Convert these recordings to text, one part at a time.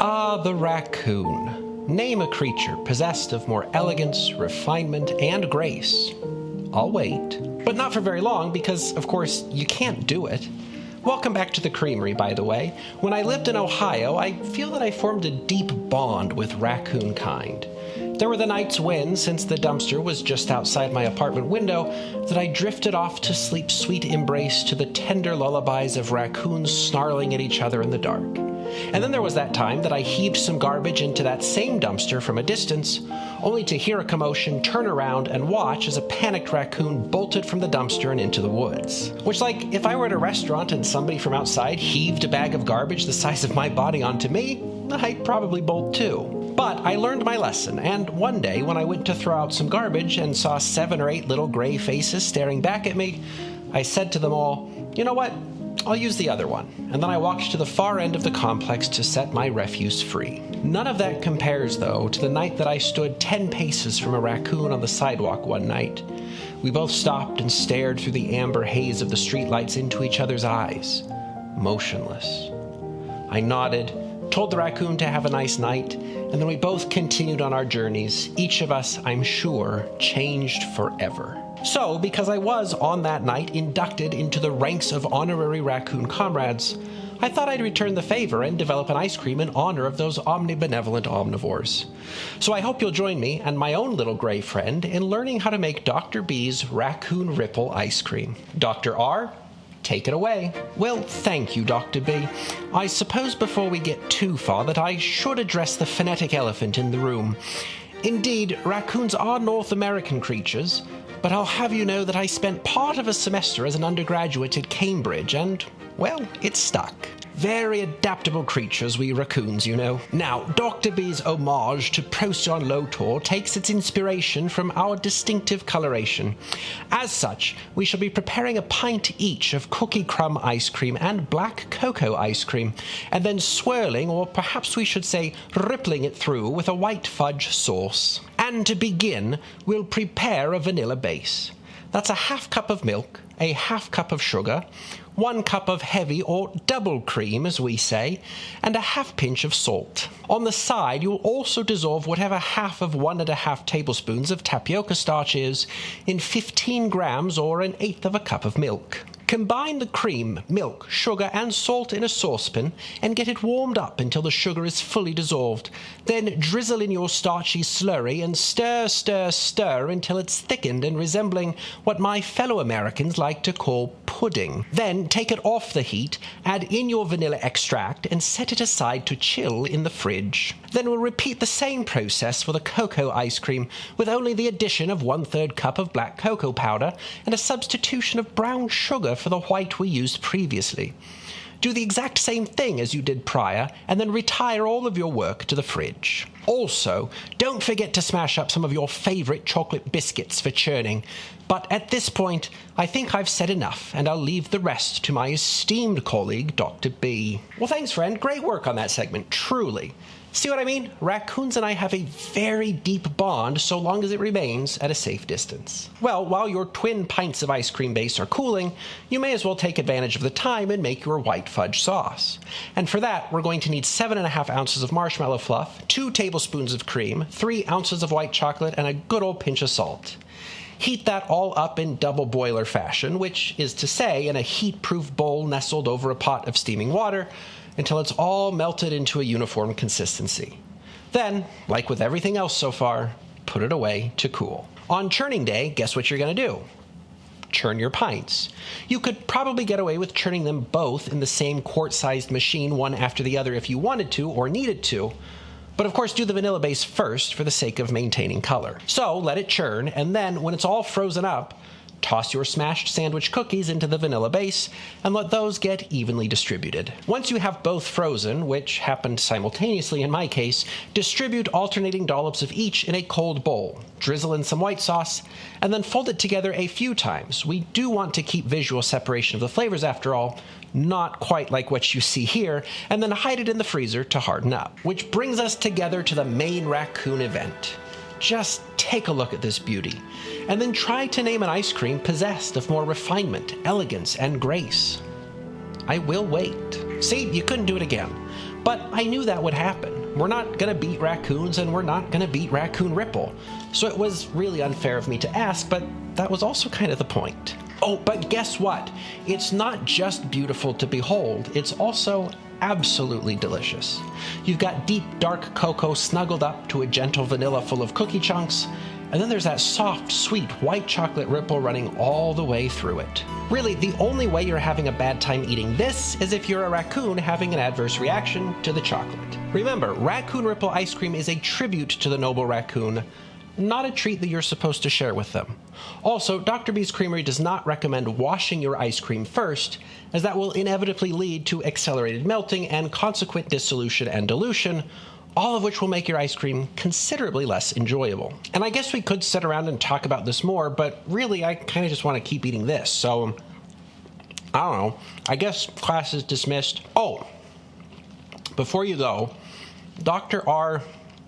Ah, the raccoon. Name a creature possessed of more elegance, refinement, and grace. I'll wait. But not for very long, because, of course, you can't do it. Welcome back to the Creamery, by the way. When I lived in Ohio, I feel that I formed a deep bond with raccoon kind. There were the nights when, since the dumpster was just outside my apartment window, that I drifted off to sleep's sweet embrace to the tender lullabies of raccoons snarling at each other in the dark. And then there was that time that I heaved some garbage into that same dumpster from a distance, only to hear a commotion, turn around, and watch as a panicked raccoon bolted from the dumpster and into the woods. Which, like, if I were at a restaurant and somebody from outside heaved a bag of garbage the size of my body onto me, I'd probably bolt too. But I learned my lesson, and one day when I went to throw out some garbage and saw 7 or 8 little gray faces staring back at me, I said to them all, "You know what? I'll use the other one." And then I walked to the far end of the complex to set my refuse free. None of that compares, though, to the night that I stood 10 paces from a raccoon on the sidewalk one night. We both stopped and stared through the amber haze of the streetlights into each other's eyes, motionless. I nodded, told the raccoon to have a nice night, and then we both continued on our journeys, each of us, I'm sure, changed forever. So, because I was, on that night, inducted into the ranks of honorary raccoon comrades, I thought I'd return the favor and develop an ice cream in honor of those omnibenevolent omnivores. So I hope you'll join me and my own little gray friend in learning how to make Dr. B's Raccoon Ripple ice cream. Dr. R, take it away. Well, thank you, Dr. B. I suppose before we get too far that I should address the phonetic elephant in the room. Indeed, raccoons are North American creatures, but I'll have you know that I spent part of a semester as an undergraduate at Cambridge, and, well, it stuck. Very adaptable creatures, we raccoons, you know. Now, Dr. B's homage to Procyon Lotor takes its inspiration from our distinctive coloration. As such, we shall be preparing a pint each of cookie crumb ice cream and black cocoa ice cream, and then swirling, or perhaps we should say rippling it through with a white fudge sauce. And to begin, we'll prepare a vanilla base. That's a half cup of milk, a half cup of sugar, 1 cup of heavy or double cream, as we say, and a half pinch of salt. On the side, you'll also dissolve whatever half of 1½ tablespoons of tapioca starch is in 15 grams or 1/8 of a cup of milk. Combine the cream, milk, sugar, and salt in a saucepan and get it warmed up until the sugar is fully dissolved. Then drizzle in your starchy slurry and stir, stir, stir until it's thickened and resembling what my fellow Americans like to call pudding. Then take it off the heat, add in your vanilla extract, and set it aside to chill in the fridge. Then we'll repeat the same process for the cocoa ice cream, with only the addition of 1/3 cup of black cocoa powder and a substitution of brown sugar for the white we used previously. Do the exact same thing as you did prior, and then retire all of your work to the fridge. Also, don't forget to smash up some of your favorite chocolate biscuits for churning. But at this point, I think I've said enough, and I'll leave the rest to my esteemed colleague, Dr. B. Well, thanks, friend. Great work on that segment, truly. See what I mean? Raccoons and I have a very deep bond so long as it remains at a safe distance. Well, while your twin pints of ice cream base are cooling, you may as well take advantage of the time and make your white fudge sauce. And for that, we're going to need 7½ ounces of marshmallow fluff, 2 tablespoons of cream, 3 ounces of white chocolate, and a good old pinch of salt. Heat that all up in double boiler fashion, which is to say in a heat-proof bowl nestled over a pot of steaming water, until it's all melted into a uniform consistency. Then, like with everything else so far, put it away to cool. On churning day, guess what you're going to do? Churn your pints. You could probably get away with churning them both in the same quart-sized machine, one after the other, if you wanted to or needed to. But of course, do the vanilla base first for the sake of maintaining color. So let it churn, and then when it's all frozen up, toss your smashed sandwich cookies into the vanilla base and let those get evenly distributed. Once you have both frozen, which happened simultaneously in my case, distribute alternating dollops of each in a cold bowl. Drizzle in some white sauce, and then fold it together a few times. We do want to keep visual separation of the flavors after all, not quite like what you see here, and then hide it in the freezer to harden up. Which brings us together to the main raccoon event. Just take a look at this beauty, and then try to name an ice cream possessed of more refinement, elegance, and grace. I will wait. See, you couldn't do it again. But I knew that would happen. We're not gonna beat raccoons, and we're not gonna beat Raccoon Ripple. So it was really unfair of me to ask, but that was also kind of the point. Oh, but guess what? It's not just beautiful to behold, it's also absolutely delicious. You've got deep, dark cocoa snuggled up to a gentle vanilla full of cookie chunks, and then there's that soft, sweet white chocolate ripple running all the way through it. Really, the only way you're having a bad time eating this is if you're a raccoon having an adverse reaction to the chocolate. Remember, Raccoon Ripple ice cream is a tribute to the noble raccoon, not a treat that you're supposed to share with them. Also, Dr. B's Creamery does not recommend washing your ice cream first, as that will inevitably lead to accelerated melting and consequent dissolution and dilution, all of which will make your ice cream considerably less enjoyable. And I guess we could sit around and talk about this more, but really I kind of just want to keep eating this, so I don't know. I guess class is dismissed. Oh, before you go, Dr. R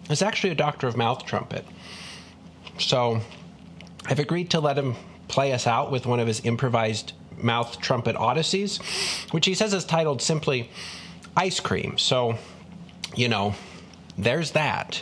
is actually a doctor of mouth trumpet. So I've agreed to let him play us out with one of his improvised mouth trumpet odysseys, which he says is titled simply Ice Cream. So, you know, there's that.